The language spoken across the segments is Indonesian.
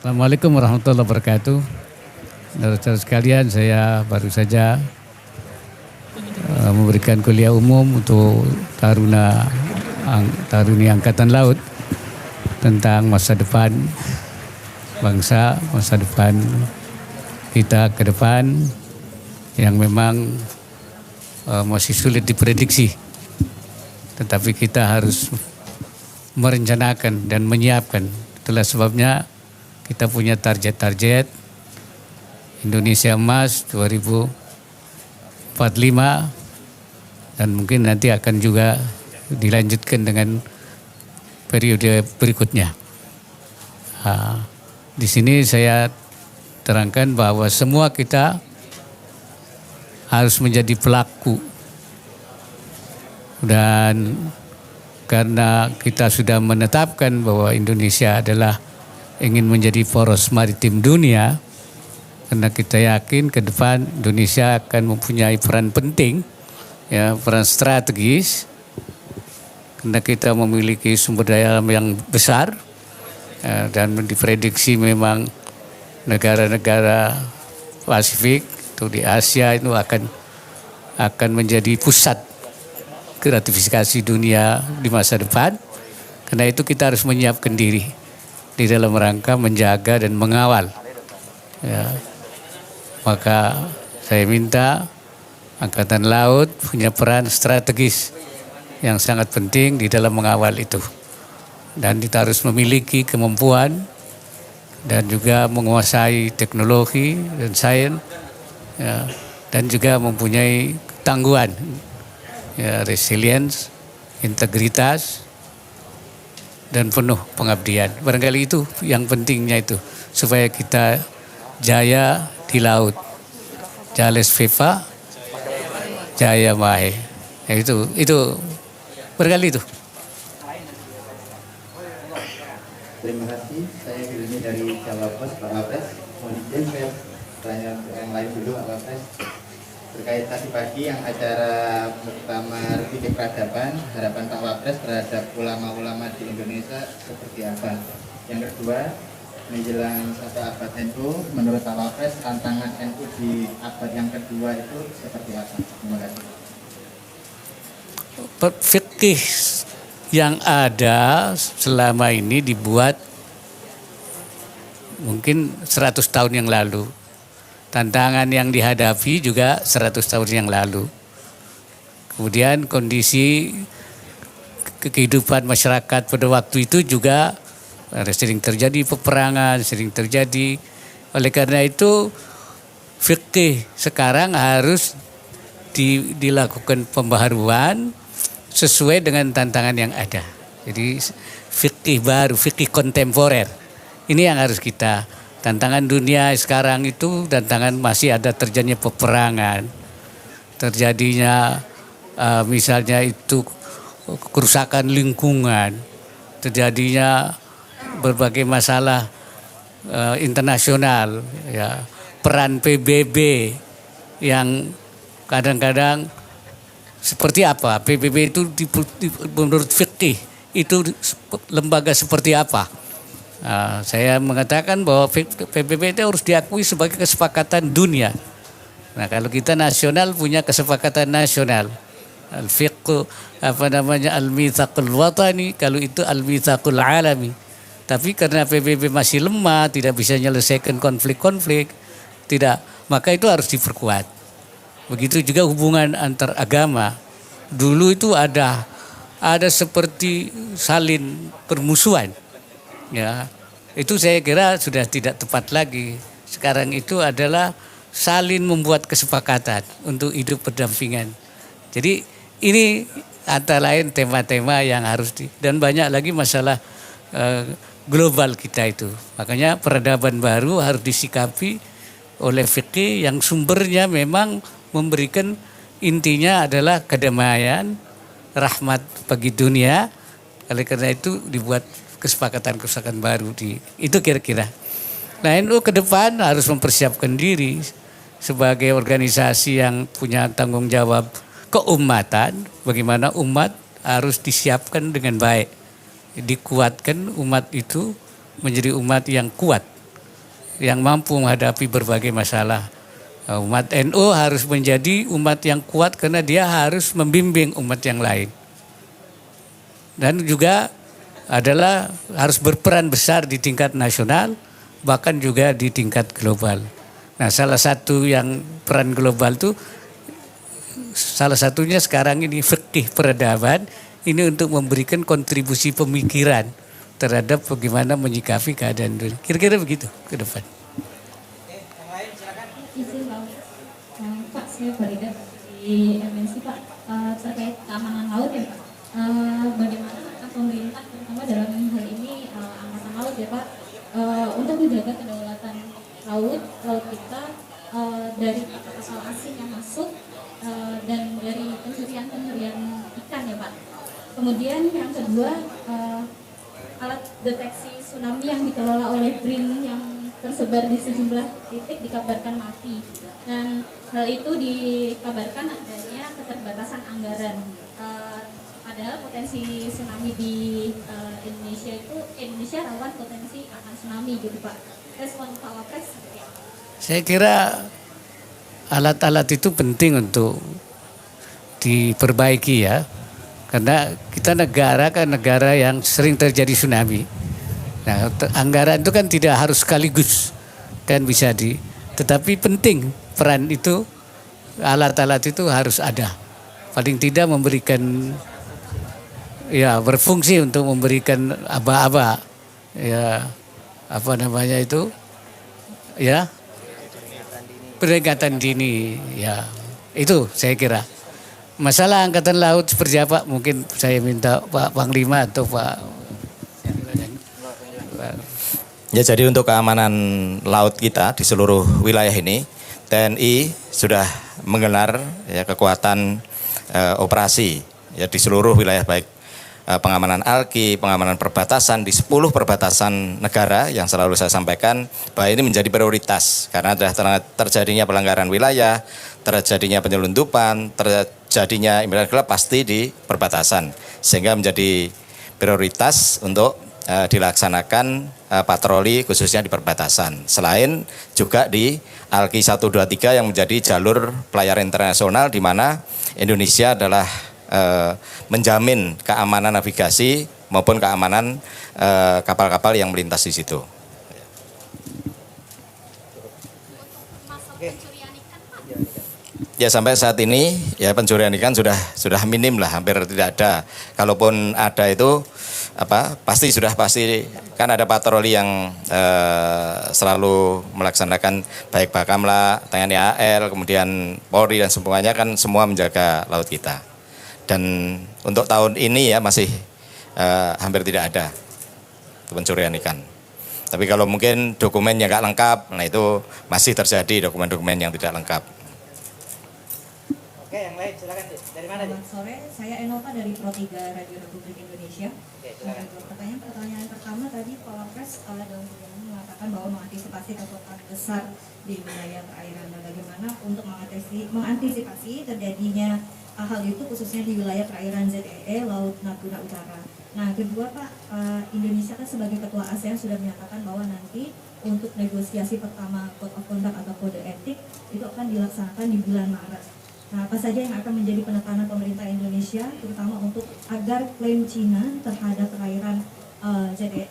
Assalamualaikum warahmatullahi wabarakatuh. Saudara-saudara sekalian, saya baru saja memberikan kuliah umum untuk Taruni Angkatan Laut tentang masa depan bangsa, masa depan kita ke depan yang memang masih sulit diprediksi. Tetapi kita harus merencanakan dan menyiapkan. Itulah sebabnya kita punya target-target Indonesia Emas 2045 dan mungkin nanti akan juga dilanjutkan dengan periode berikutnya. Di sini saya terangkan bahwa semua kita harus menjadi pelaku dan karena kita sudah menetapkan bahwa Indonesia adalah ingin menjadi poros maritim dunia, karena kita yakin ke depan Indonesia akan mempunyai peran penting, ya, peran strategis, karena kita memiliki sumber daya alam yang besar dan diprediksi memang negara-negara Pasifik itu di Asia itu akan menjadi pusat gratifikasi dunia di masa depan. Karena itu kita harus menyiapkan diri di dalam rangka menjaga dan mengawal. Ya. Maka saya minta Angkatan Laut punya peran strategis yang sangat penting di dalam mengawal itu. Dan kita harus memiliki kemampuan dan juga menguasai teknologi dan sains, ya, dan juga mempunyai ketangguhan, ya, resilience, integritas, dan penuh pengabdian. Barangkali itu yang pentingnya itu, supaya kita jaya di laut. Jales Viva, Jaya Mae. Ya, itu barangkali itu. Terima kasih. Saya Hilmi dari Cawapres, Pak Wapres. Mohon izin saya tanya yang lain dulu, Pak Wapres. Terkait tadi pagi yang acara Muktamar Fikih Peradaban, harapan Pak Wapres terhadap ulama-ulama di Indonesia seperti apa? Yang kedua, menjelang 1 abad NU, menurut Pak Wapres tantangan NU di abad yang kedua itu seperti apa? Terima kasih. Fikih yang ada selama ini dibuat mungkin 100 tahun yang lalu. Tantangan yang dihadapi juga 100 tahun yang lalu. Kemudian kondisi kehidupan masyarakat pada waktu itu juga sering terjadi peperangan, sering terjadi. Oleh karena itu fikih sekarang harus dilakukan pembaharuan sesuai dengan tantangan yang ada. Jadi fikih baru, fikih kontemporer. Ini yang harus kita, tantangan dunia sekarang itu, tantangan masih ada terjadinya peperangan, terjadinya misalnya itu kerusakan lingkungan, terjadinya berbagai masalah internasional, ya, peran PBB yang kadang-kadang seperti apa? PBB itu menurut fikih itu lembaga seperti apa? Saya mengatakan bahwa PBB itu harus diakui sebagai kesepakatan dunia. Nah, kalau kita nasional punya kesepakatan nasional, al-fiqh al-mitsaqul watani, kalau itu al-mitsaqul alami. Tapi karena PBB masih lemah, tidak bisa menyelesaikan konflik-konflik, maka itu harus diperkuat. Begitu juga hubungan antar agama. Dulu itu ada seperti salin permusuhan. Ya, itu saya kira sudah tidak tepat lagi. Sekarang itu adalah salin membuat kesepakatan untuk hidup berdampingan. Jadi ini antara lain tema-tema yang harus dan banyak lagi masalah global kita itu. Makanya peradaban baru harus disikapi oleh fikih yang sumbernya memang memberikan, intinya adalah kedamaian, rahmat bagi dunia. Oleh karena itu dibuat kesepakatan-kesepakatan baru itu kira-kira. Nah, NU ke depan harus mempersiapkan diri sebagai organisasi yang punya tanggung jawab keumatan. Bagaimana umat harus disiapkan dengan baik, dikuatkan umat itu menjadi umat yang kuat. yang mampu menghadapi berbagai masalah. Umat NU harus menjadi umat yang kuat karena dia harus membimbing umat yang lain. Dan juga adalah harus berperan besar di tingkat nasional, bahkan juga di tingkat global. Nah, salah satu yang peran global itu, salah satunya sekarang ini fikih peradaban, ini untuk memberikan kontribusi pemikiran terhadap bagaimana menyikapi keadaan dunia. Kira-kira begitu ke depan. Izin Pak, saya Farida di MNC Pak, terkait keamanan laut ya Pak. Bagaimana pemerintah terutama dalam hal ini angkatan laut ya Pak, untuk menjaga kedaulatan laut kita dari kapal asing yang masuk dan dari pencurian ikan ya Pak. Kemudian yang kedua, alat deteksi tsunami yang dikelola oleh BRIN yang tersebar di sejumlah titik dikabarkan mati, dan hal itu dikabarkan adanya keterbatasan anggaran. Padahal potensi tsunami di Indonesia rawan potensi akan tsunami gitu Pak. Respon Pak Wapres seperti apa? Saya kira alat-alat itu penting untuk diperbaiki ya. Karena kita negara yang sering terjadi tsunami. Nah, anggaran itu kan tidak harus sekaligus, kan bisa tetapi penting peran itu, alat-alat itu harus ada. Paling tidak memberikan, ya berfungsi untuk memberikan aba-aba, ya apa namanya itu, ya peringatan dini, ya itu saya kira. Masalah angkatan laut seperti apa? Mungkin saya minta Pak Panglima atau Pak. Ya, jadi untuk keamanan laut kita di seluruh wilayah ini, TNI sudah menggelar ya kekuatan operasi ya di seluruh wilayah, baik pengamanan ALKI, pengamanan perbatasan di 10 perbatasan negara yang selalu saya sampaikan bahwa ini menjadi prioritas karena terjadinya pelanggaran wilayah, terjadinya penyelundupan, terjadinya imigran gelap pasti di perbatasan, sehingga menjadi prioritas untuk dilaksanakan patroli khususnya di perbatasan. Selain juga di ALKI 123 yang menjadi jalur pelayaran internasional di mana Indonesia adalah menjamin keamanan navigasi maupun keamanan kapal-kapal yang melintas di situ. Ya, sampai saat ini ya pencurian ikan sudah minim lah, hampir tidak ada. Kalaupun ada itu pasti kan ada patroli yang selalu melaksanakan, baik Bakamla, TNI AL, kemudian Polri dan semuanya kan semua menjaga laut kita. Dan untuk tahun ini ya masih hampir tidak ada pencurian ikan. Tapi kalau mungkin dokumennya nggak lengkap, nah itu masih terjadi dokumen-dokumen yang tidak lengkap. Oke, yang lain silakan. Dari mana? Selamat sore, saya Enova dari Pro3 Radio Republik Indonesia. Oke, silakan. Pertanyaan pertama tadi Pak Wapres dalam video mengatakan bahwa mengantisipasi kekuatan besar di wilayah perairan, dan bagaimana untuk mengantisipasi terjadinya hal itu khususnya di wilayah perairan ZEE, Laut Natuna Utara. Nah, kedua Pak, Indonesia kan sebagai ketua ASEAN sudah menyatakan bahwa nanti untuk negosiasi pertama Code of Conduct atau kode etik itu akan dilaksanakan di bulan Maret. Nah, apa saja yang akan menjadi penekanan pemerintah Indonesia, terutama untuk agar klaim Cina terhadap perairan ZEE,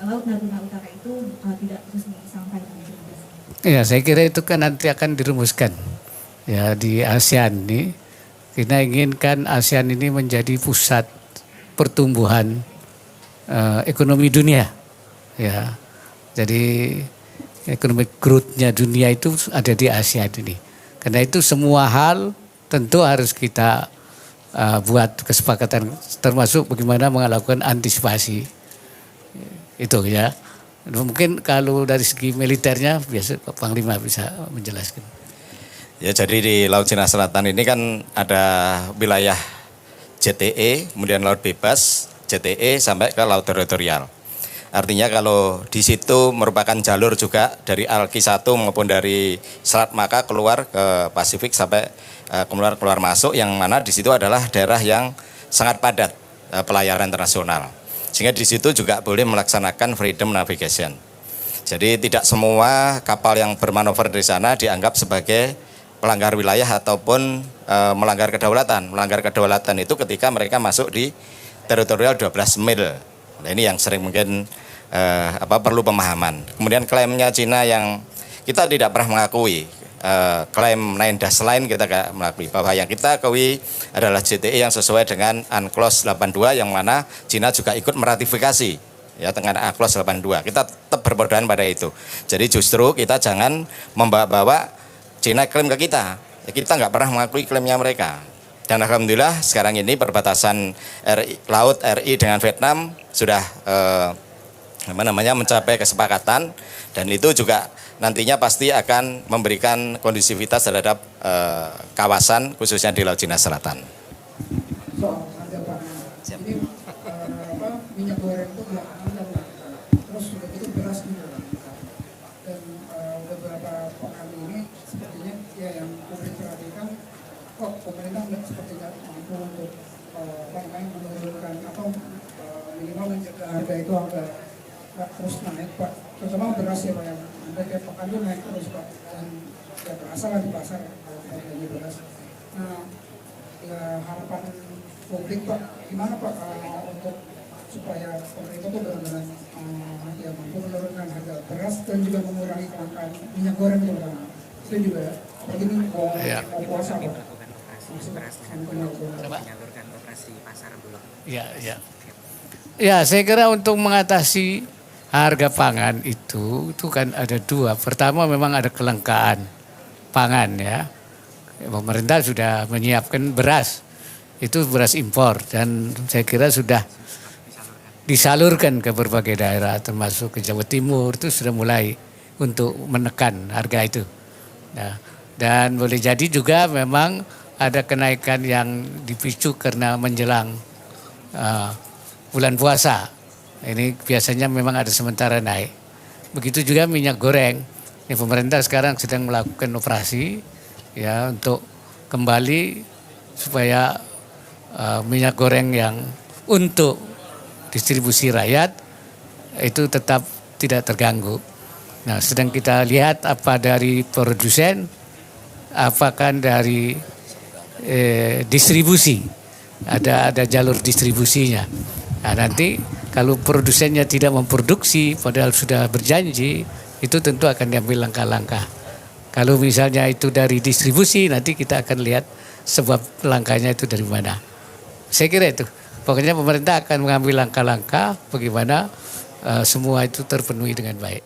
Laut Natuna Utara itu tidak terus disampaikan? Ya, saya kira itu kan nanti akan dirumuskan ya di ASEAN ini. Kita inginkan ASEAN ini menjadi pusat pertumbuhan ekonomi dunia, ya. Jadi ekonomi growth-nya dunia itu ada di ASEAN ini. Karena itu semua hal tentu harus kita buat kesepakatan, termasuk bagaimana melakukan antisipasi itu ya. Mungkin kalau dari segi militernya biasa Pak Panglima bisa menjelaskan. Ya, jadi di Laut Cina Selatan ini kan ada wilayah JTE, kemudian laut bebas, JTE sampai ke laut teritorial. Artinya kalau di situ merupakan jalur juga dari ALKI 1 maupun dari Selat Maka keluar ke Pasifik sampai keluar masuk, yang mana di situ adalah daerah yang sangat padat pelayaran internasional. Sehingga di situ juga boleh melaksanakan freedom navigation. Jadi tidak semua kapal yang bermanuver di sana dianggap sebagai pelanggar wilayah ataupun melanggar kedaulatan. Melanggar kedaulatan itu ketika mereka masuk di teritorial 12 mil. Nah, ini yang sering mungkin perlu pemahaman. Kemudian klaimnya Cina yang kita tidak pernah mengakui, klaim 9-line kita tidak mengakui, bahwa yang kita akui adalah JTE yang sesuai dengan UNCLOS 82 yang mana Cina juga ikut meratifikasi ya dengan UNCLOS 82. Kita tetap berpedoman pada itu. Jadi justru kita jangan membawa Cina klaim ke kita. Ya, kita nggak pernah mengakui klaimnya mereka. Dan alhamdulillah sekarang ini perbatasan laut RI dengan Vietnam sudah mencapai kesepakatan, dan itu juga nantinya pasti akan memberikan kondusivitas terhadap kawasan khususnya di Laut Cina Selatan. Soal harga pangan. Ini minyak goreng itu belakangan dan terus sudah itu beras juga. Dan beberapa pekan ini sepertinya ya yang publik perhatikan kok pemerintah seperti tidak mampu untuk menurunkan atau minimal menjaga harga itu agak terus naik Pak. Terutama beras ya Pak, yang tiap pekan itu naik terus Pak, dan ya berasa lah di pasar harganya beras. Nah ya harapan publik Pak, gimana Pak untuk supaya pemerintah itu benar-benar ya mampu menurunkan harga beras dan juga mengurangi kelangkaan minyak goreng terutama. Itu juga begini mau puasa Pak. Menyalurkan operasi pasar Bulog. Ya, saya kira untuk mengatasi harga pangan itu kan ada dua. Pertama memang ada kelangkaan pangan ya. Pemerintah sudah menyiapkan beras. Itu beras impor dan saya kira sudah disalurkan ke berbagai daerah termasuk ke Jawa Timur, itu sudah mulai untuk menekan harga itu. Nah, dan boleh jadi juga memang ada kenaikan yang dipicu karena menjelang bulan puasa. Ini biasanya memang ada sementara naik. Begitu juga minyak goreng. Ini pemerintah sekarang sedang melakukan operasi ya untuk kembali supaya minyak goreng yang untuk distribusi rakyat itu tetap tidak terganggu. Nah, sedang kita lihat apa dari produsen, apakah dari distribusi. Ada jalur distribusinya. Nah, nanti kalau produsennya tidak memproduksi padahal sudah berjanji, itu tentu akan diambil langkah-langkah. Kalau misalnya itu dari distribusi, nanti kita akan lihat sebab langkahnya itu dari mana. Saya kira itu. Pokoknya pemerintah akan mengambil langkah-langkah bagaimana semua itu terpenuhi dengan baik.